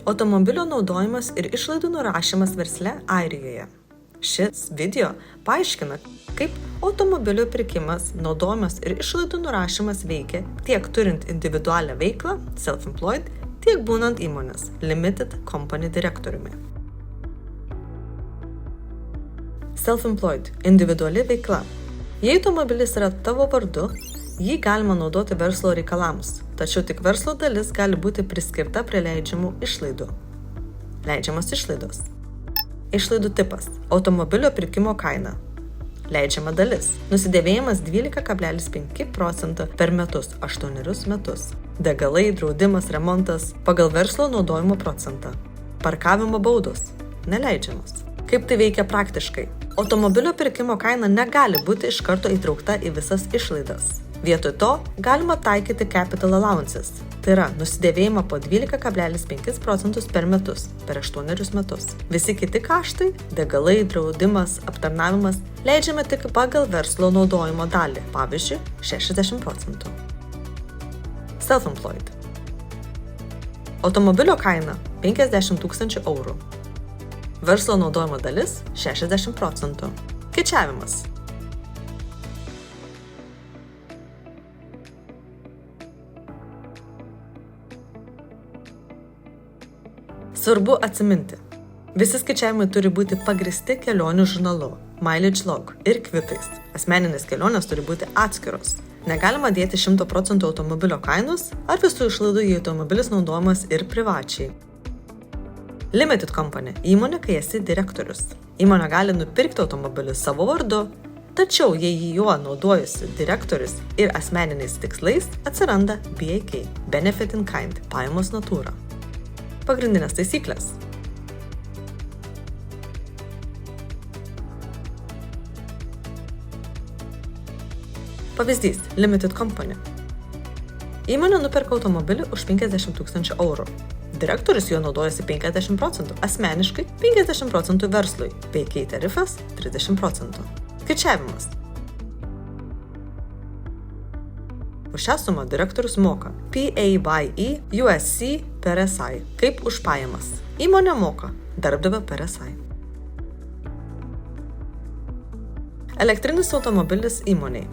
Automobilio naudojimas ir išlaidų nurašymas versle Airijoje. Šis video paaiškina, kaip automobilio pirkimas, naudojimas ir išlaidų nurašymas veikia tiek turint individualią veiklą, self-employed, tiek būnant įmonės, limited company direktoriumi. Self-employed – individuali veikla. Jei automobilis yra tavo vardu, jį galima naudoti verslo reikalams, tačiau tik verslo dalis gali būti priskirta prie leidžiamų išlaidų. Leidžiamas išlaidos. Išlaidų tipas – automobilio pirkimo kaina. Leidžiama dalis – nusidėvėjimas 12,5% per metus 8 metus. Degalai, draudimas, remontas pagal verslo naudojimo procentą. Parkavimo baudos – neleidžiamas. Kaip tai veikia praktiškai? Automobilio pirkimo kaina negali būti iš karto įtraukta į visas išlaidas. Vietoj to galima taikyti capital allowances, tai yra nusidėvėjimą po 12,5% per metus, per 8 metus. Visi kiti kaštai – degalai, draudimas, aptarnavimas – leidžiame tik pagal verslo naudojimo dalį, pavyzdžiui, 60%. Self-employed. Automobilio kaina – 50 000 eurų. Verslo naudojimo dalis – 60%. Skaičiavimas. Svarbu atsiminti. Visi skaičiavimai turi būti pagrįsti kelionių žurnalu, mileage log ir kvitais. Asmeninės kelionės turi būti atskiros. Negalima dėti 100% automobilio kainos ar visų išlaidų, jei automobilis naudojamas ir privačiai. Limited company – įmonė, kai esi direktorius. Įmonė gali nupirkti automobilį savo vardu, tačiau jei juo naudojasi direktorius ir asmeniniais tikslais, atsiranda BIK – Benefit in Kind – pajamos natūra. Pagrindinės taisyklės. Pavyzdys – Limited company. Įmonė nuperka automobilį už 50 000 eurų. Direktorius juo naudojasi 50%, asmeniškai 50% verslui, BIK tarifas 30%. Skaičiavimas. Už šią sumą direktorius moka PAYE USC per SI, kaip už pajamas. Įmonė moka darbdavio per SI. Elektrinis automobilis įmoniai.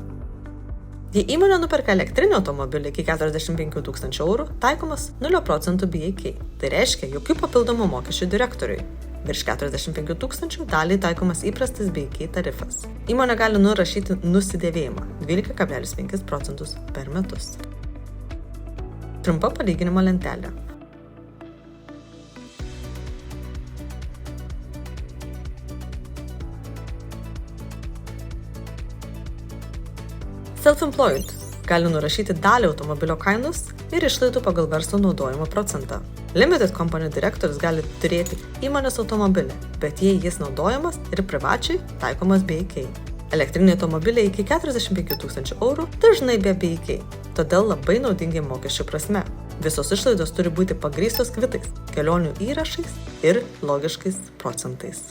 Jei įmonė nuperka elektrinį automobilį iki 45 000 eurų, taikomas 0% BIK. Tai reiškia jokių papildomų mokesčių direktoriui. Virš 45 000 daliai taikomas įprastas BIK tarifas. Įmonė gali nurašyti nusidėvėjimą 12,5% per metus. Trumpa palyginimo lentelė. Self-employed gali nurašyti dalį automobilio kainos ir išlaidų pagal verslo naudojimo procentą. Limited company direktorius gali turėti įmonės automobilį, bet jei jis naudojamas ir privačiai, taikomas BIK. Elektriniai automobiliai iki 45 000 eurų dažnai be BIK, todėl labai naudingi mokesčių prasme. Visos išlaidos turi būti pagrįstos kvitais, kelionių įrašais ir logiškais procentais.